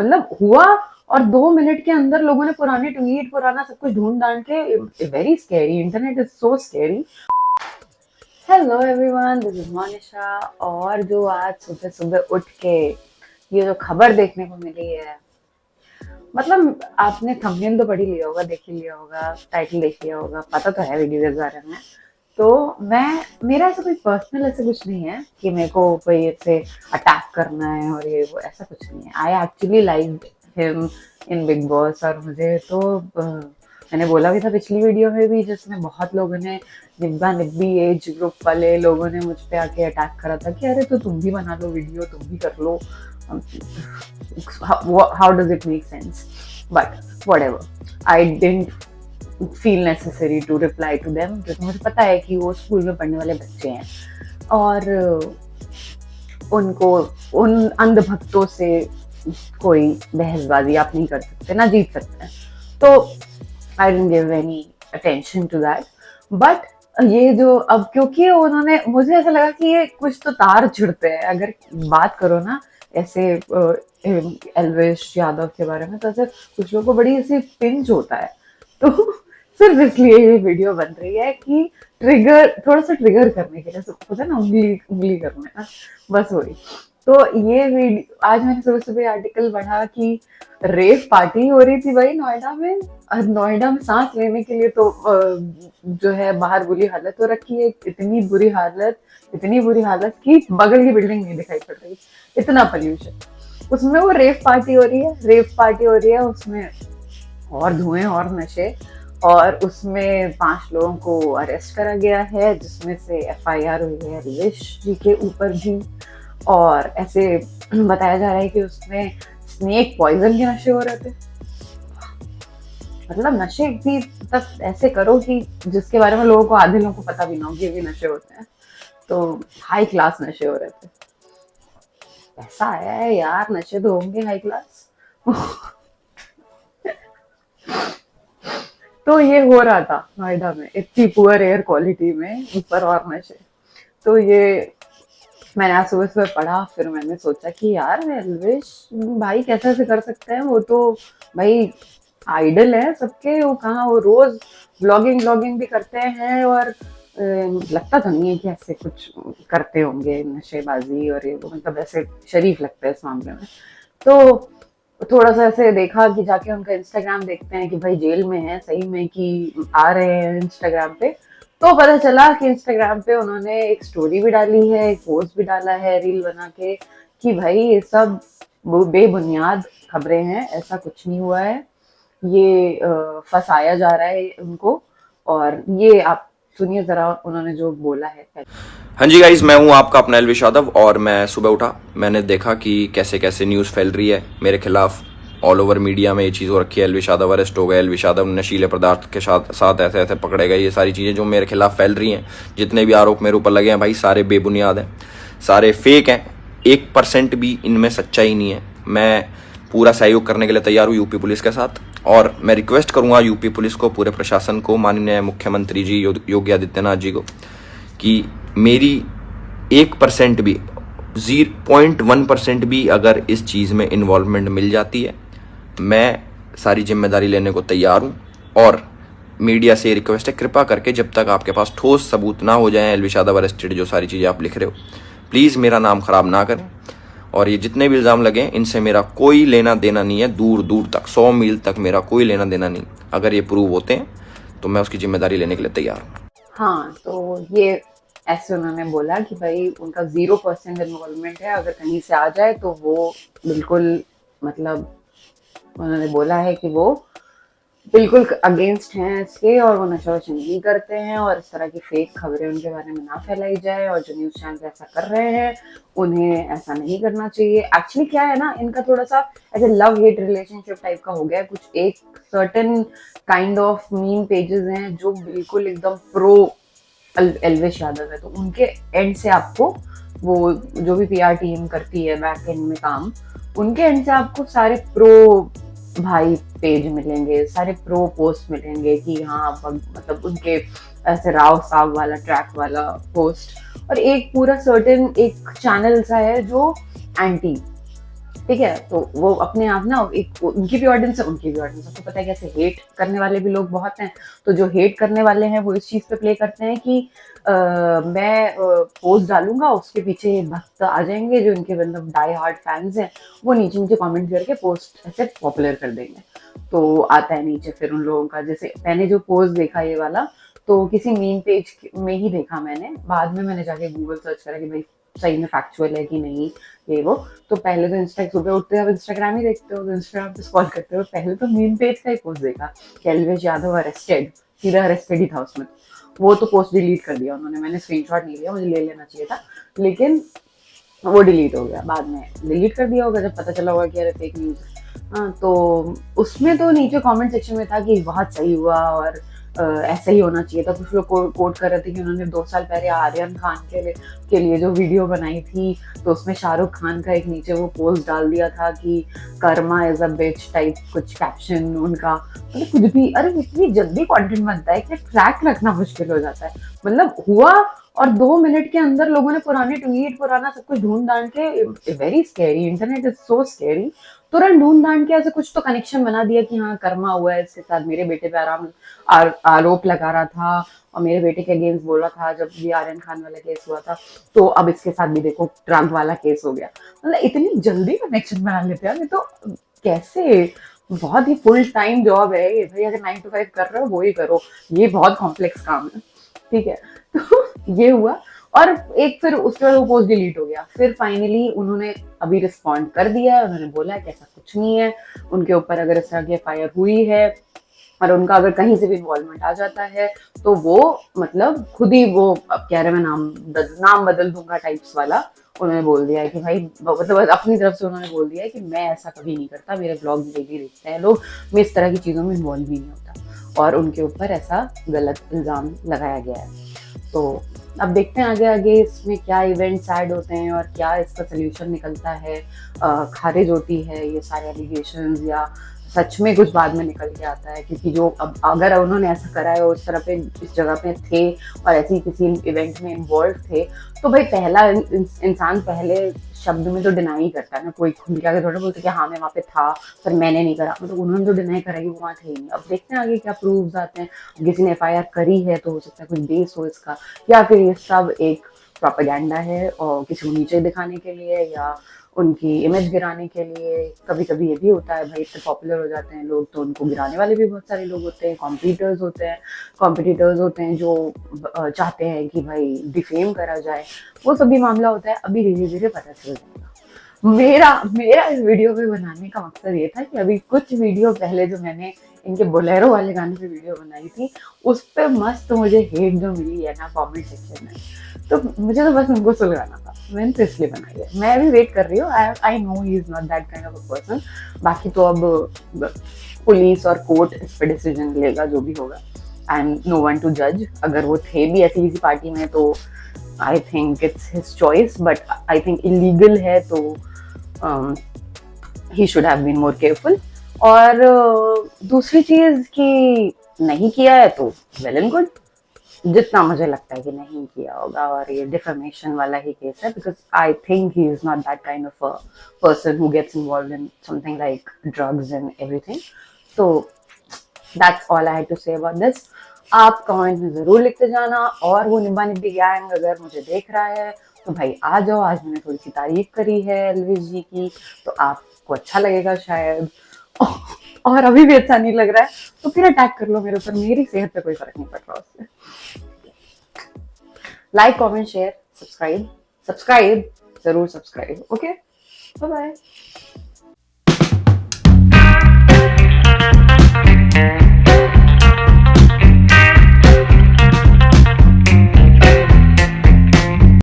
मतलब हुआ, और 2 मिनट के अंदर लोगों ने पुराने ट्वीट, पुराना सब कुछ ढूंढ डांड के, very scary, internet is so scary. Hello everyone, this is Monisha. और जो आज सुबह सुबह उठ के ये जो खबर देखने को मिली है, मतलब आपने थंबनेल तो पढ़ ही लिया होगा, देख ही लिया होगा, टाइटल देख लिया होगा, पता तो है वीडियो के बारे में। तो मैं, मेरा ऐसा कोई पर्सनल ऐसा कुछ नहीं है कि मेरे को कोई ऐसे अटैक करना है और ये वो, ऐसा कुछ नहीं है। I actually like him in big boss. और मुझे तो मैंने बोला भी था पिछली वीडियो में भी, जिसमें बहुत लोगों ने, निब्बा निब्बी एज ग्रुप वाले लोगों ने मुझ पे आके अटैक करा था कि अरे तो तुम भी बना लो वीडियो, तुम भी कर लो। How does it make sense? But whatever, I didn't feel necessary to reply to them, क्योंकि मुझे पता है कि वो स्कूल में पढ़ने वाले बच्चे हैं और उनको, उन अंधभक्तों से कोई बहसबाजी आप नहीं कर सकते, ना जीत सकते हैं। तो I didn't give any attention to that. But ये जो अब, क्योंकि उन्होंने, मुझे ऐसा लगा कि ये कुछ तो तार जुड़ते हैं। अगर बात करो ना ऐसे एल्विश यादव के बारे में, तो ऐसे कुछ लोगों को बड़ी ऐसी पिंच होता है। तो सिर्फ इसलिए ये वीडियो बन रही है कि ट्रिगर, थोड़ा सा ट्रिगर करने के लिए, होता है ना उंगली उंगली करने, बस वही। तो ये वीडियो, आज मैंने सुबह सुबह आर्टिकल पढ़ा कि रेव पार्टी हो रही थी भाई नोएडा में। और नोएडा में सांस लेने के लिए तो जो है बाहर बुरी हालत हो रखी है, इतनी बुरी हालत, इतनी बुरी हालत कि बगल की बिल्डिंग नहीं दिखाई पड़ रही, इतना पोल्यूशन। उसमें वो रेव पार्टी हो रही है, रेव पार्टी हो रही है, उसमें और धुएं और नशे। और उसमें 5 लोगों को अरेस्ट करा गया है, जिसमें से एफआईआर हुई है रिवेश जी के ऊपर भी। और ऐसे बताया जा रहा है कि उसमें स्नेक पॉइजन के नशे हो रहे थे। मतलब नशे भी, मतलब ऐसे करो कि जिसके बारे में लोगों को, आधे लोगों को पता भी ना हो कि भी नशे होते हैं। तो हाई क्लास नशे हो रहे थे। ऐसा आया है यार, नशे तो होंगे हाई क्लास। तो ये हो रहा था नोएडा में, इतनी पुअर एयर क्वालिटी में, ऊपर और नशे। तो ये मैंने आज सुबह सुबह पढ़ा, फिर मैंने सोचा कि यार एल्विश भाई कैसे ऐसे कर सकते हैं, वो तो भाई आइडल है सबके। वो कहाँ, वो रोज ब्लॉगिंग ब्लॉगिंग भी करते हैं, और लगता तो नहीं है कि ऐसे कुछ करते होंगे नशेबाजी और ये वो, मतलब ऐसे शरीफ लगते हैं इस मामले में। तो थोड़ा सा ऐसे देखा कि जाके उनका इंस्टाग्राम देखते हैं कि भाई जेल में है सही में कि आ रहे हैं इंस्टाग्राम पे। तो पता चला कि इंस्टाग्राम पे उन्होंने एक स्टोरी भी डाली है, एक पोस्ट भी डाला है रील बना के, कि भाई ये सब बेबुनियाद खबरें हैं, ऐसा कुछ नहीं हुआ है, ये फंसाया जा रहा है उनको। और ये आप सुनिए जरा उन्होंने जो बोला है। हाँ जी गाइज, मैं हूँ आपका अपना एल्विश यादव। और मैं सुबह उठा, मैंने देखा कि कैसे कैसे न्यूज़ फैल रही है मेरे खिलाफ। ऑल ओवर मीडिया में ये चीज़ हो रखी है, एल्विश यादव अरेस्ट हो गए, एल्विश यादव नशीले पदार्थ के साथ ऐसे ऐसे पकड़े गए। ये सारी चीज़ें जो मेरे खिलाफ फैल रही हैं, जितने भी आरोप मेरे ऊपर लगे हैं भाई, सारे बेबुनियाद हैं, सारे फेक हैं। 1% भी इनमें सच्चाई नहीं है। मैं पूरा सहयोग करने के लिए तैयार हूँ यूपी पुलिस के साथ। और मैं रिक्वेस्ट करूँगा यूपी पुलिस को, पूरे प्रशासन को, माननीय मुख्यमंत्री जी योगी आदित्यनाथ जी को, कि मेरी 1% भी, 0.1% भी अगर इस चीज़ में इन्वॉल्वमेंट मिल जाती है, मैं सारी जिम्मेदारी लेने को तैयार हूँ। और मीडिया से रिक्वेस्ट है, कृपा करके जब तक आपके पास ठोस सबूत ना हो जाए एल्विश यादव अरेस्टेड, जो सारी चीज़ें आप लिख रहे हो, प्लीज़ मेरा नाम खराब ना करें। और ये जितने भी इल्ज़ाम लगे इनसे मेरा कोई लेना देना नहीं है, दूर दूर तक, 100 मील तक मेरा कोई लेना देना नहीं। अगर ये प्रूव होते हैं तो मैं उसकी जिम्मेदारी लेने के लिए तैयार हूँ। हाँ, तो ये ऐसे उन्होंने बोला कि भाई उनका 0% इन्वॉल्वमेंट है, अगर कहीं से आ जाए तो वो बिल्कुल, मतलब उन्होंने बोला है कि वो बिल्कुल अगेंस्ट हैं इसके, और वो नशा वशा नहीं करते हैं, और इस तरह की फेक खबरें उनके बारे में ना फैलाई जाए। और जो न्यूज चैनल ऐसा कर रहे हैं, उन्हें ऐसा नहीं करना चाहिए। एक्चुअली क्या है ना, इनका थोड़ा सा ऐसे लव हेट रिलेशनशिप टाइप का हो गया कुछ। एक certain kind of meme pages हैं जो बिल्कुल एकदम प्रो एल्विश यादव है, तो उनके एंड से आपको, वो जो भी पीआर टीम करती है बैक एंड में काम, उनके एंड से आपको सारे प्रो भाई पेज मिलेंगे, सारे प्रो पोस्ट मिलेंगे कि हाँ मतलब उनके ऐसे राव साव वाला ट्रैक वाला पोस्ट। और एक पूरा सर्टेन एक चैनल सा है जो एंटी ठीक है, तो वो अपने आप ना एक उनकी भी ऑडियंस है, उनकी भी ऑडियंस है, आपको पता है कैसे हेट करने वाले भी लोग बहुत हैं। तो जो हेट करने वाले हैं वो इस चीज़ पे प्ले करते हैं कि मैं पोस्ट डालूंगा, उसके पीछे भक्त आ जाएंगे जो इनके मतलब डाई हार्ड फैंस हैं, वो नीचे नीचे कमेंट करके पोस्ट ऐसे पॉपुलर कर देंगे। तो आता है नीचे फिर उन लोगों का, जैसे मैंने जो पोस्ट देखा ये वाला, तो किसी मीम पेज में ही देखा मैंने, बाद में मैंने जाके गूगल सर्च करा कि भाई सही में फैक्चुअल है कि नहीं ये वो। तो पहले तो सुबह उठते हो इंस्टाग्राम ही देखते हो, तो इंस्टाग्राम पे स्क्रॉल करते हो, पहले तो मीम पेज का ही पोस्ट देखा कि एल्वेश यादव अरेस्टेड, सीधा अरेस्टेड ही था उसमें। वो तो पोस्ट डिलीट कर दिया उन्होंने, मैंने स्क्रीनशॉट नहीं लिया, मुझे ले लेना चाहिए था, लेकिन वो डिलीट हो गया, बाद में डिलीट कर दिया होगा जब पता चला होगा कि अरे फेक न्यूज़ है। हाँ, तो उसमें तो नीचे कमेंट सेक्शन में था कि बहुत सही हुआ और ऐसा ही होना चाहिए था। कुछ लोग कोट कर रहे थे कि उन्होंने 2 साल पहले आर्यन खान के लिए जो वीडियो बनाई थी, तो उसमें शाहरुख खान का एक नीचे वो पोस्ट डाल दिया था कि karma is a bitch type caption कैप्शन उनका, मतलब कुछ भी। अरे इतनी जल्दी कंटेंट बनता है कि ट्रैक रखना मुश्किल हो जाता है। मतलब हुआ और 2 मिनट के अंदर लोगों ने पुराने ट्वीट, पुराना सब कुछ ढूंढ डांड के, very scary, internet is so scary, तुरंत ढूंढ डांड के ऐसे कुछ तो कनेक्शन बना दिया कि हाँ कर्मा हुआ है इसके साथ, मेरे बेटे पे आरोप लगा रहा था और मेरे बेटे के अगेंस्ट बोला था जब ये आर्यन खान वाला केस हुआ था, तो अब इसके साथ भी देखो ट्रक वाला केस हो गया। मतलब इतनी जल्दी कनेक्शन बना लेते हैं, ये तो कैसे, बहुत ही फुल टाइम जॉब है ये भाई, अगर 9 to 5 कर रहे हो वो ही करो, ये बहुत कॉम्प्लेक्स काम है, ठीक है। तो ये हुआ, और एक फिर उसके बाद वो पोस्ट डिलीट हो गया। फिर फाइनली उन्होंने अभी रिस्पॉन्ड कर दिया है, उन्होंने बोला है कि ऐसा कुछ नहीं है, उनके ऊपर अगर इस तरह की एफआईआर हुई है और उनका अगर कहीं से भी इन्वॉल्वमेंट आ जाता है तो वो मतलब खुद ही वो अब कह रहे मैं नाम बदल दूंगा टाइप्स वाला उन्होंने बोल दिया है कि भाई, मतलब अपनी तरफ से उन्होंने बोल दिया है कि मैं ऐसा कभी नहीं करता, मेरे ब्लॉग डेली देखते हैं लोग, मैं इस तरह की चीज़ों में इन्वॉल्व भी नहीं होता, और उनके ऊपर ऐसा गलत इल्ज़ाम लगाया गया है। तो अब देखते हैं आगे आगे इसमें क्या इवेंट्स ऐड होते हैं और क्या इसका सोल्यूशन निकलता है, खारिज होती है ये सारे एलिगेशंस या सच में कुछ बाद में निकल के आता है। क्योंकि जो अब अगर उन्होंने ऐसा करा है और उस तरह पे इस जगह पे थे और ऐसी किसी इवेंट में इन्वॉल्व थे, तो भाई पहला इंसान पहले शब्द में तो डिनाई ही करता है ना, कोई खुल के आगे थोड़ा बोलते कि हाँ मैं वहाँ पे था पर मैंने नहीं करा, मतलब उन्होंने तो डिनाई करा कि वो वहाँ थे ही नहीं। अब देखते हैं आगे क्या प्रूफ्स आते हैं, किसी ने एफआईआर करी है तो हो सकता है कुछ बेस हो इसका, या फिर ये सब एक प्रोपेगेंडा है और किसी को नीचे दिखाने के लिए या उनकी इमेज गिराने के लिए। कभी कभी ये भी होता है भाई, इतने पॉपुलर हो जाते हैं लोग तो उनको गिराने वाले भी बहुत सारे लोग होते हैं, कॉम्पिटिटर्स होते हैं जो चाहते हैं कि भाई डिफेम करा जाए, वो सभी मामला होता है। अभी धीरे धीरे पता चल जाएगा। मेरा इस वीडियो पे बनाने का मकसद ये था कि अभी कुछ वीडियो पहले जो मैंने इनके बोलेरो वाले गाने पे वीडियो बनाई थी, उस पर मस्त मुझे हेट जो मिली है ना कमेंट सेक्शन में, तो मुझे तो बस उनको सुलगाना था, मैंने तो इसलिए बनाई है। मैं भी वेट कर रही हूँ, I know he is not that kind of a person. बाकी तो अब पुलिस और कोर्ट इस पर डिसीजन लेगा जो भी होगा, I am no one to जज। अगर वो थे भी ऐसी किसी पार्टी में तो I think it's his choice, but I think illegal है तो he should have been more careful. और दूसरी चीज कि नहीं किया है तो वेल एंड गुड, जितना मुझे लगता है कि नहीं किया होगा, और ये डिफेमेशन वाला ही केस है, because I think he is not that kind of a person who gets involved in something like drugs and everything. तो that's all I had to say about this. आप कमेंट में जरूर लिखते जाना, और वो निब्बा निब्बी गैंग अगर मुझे देख रहा है तो भाई आ जाओ, आज मैंने थोड़ी सी तारीफ करी है एलविश जी की तो आपको अच्छा लगेगा शायद, और अभी भी अच्छा नहीं लग रहा है तो फिर अटैक कर लो मेरे ऊपर, मेरी सेहत पे कोई फर्क नहीं पड़ रहा उससे। लाइक कमेंट शेयर सब्सक्राइब जरूर सब्सक्राइब। Okay, bye bye.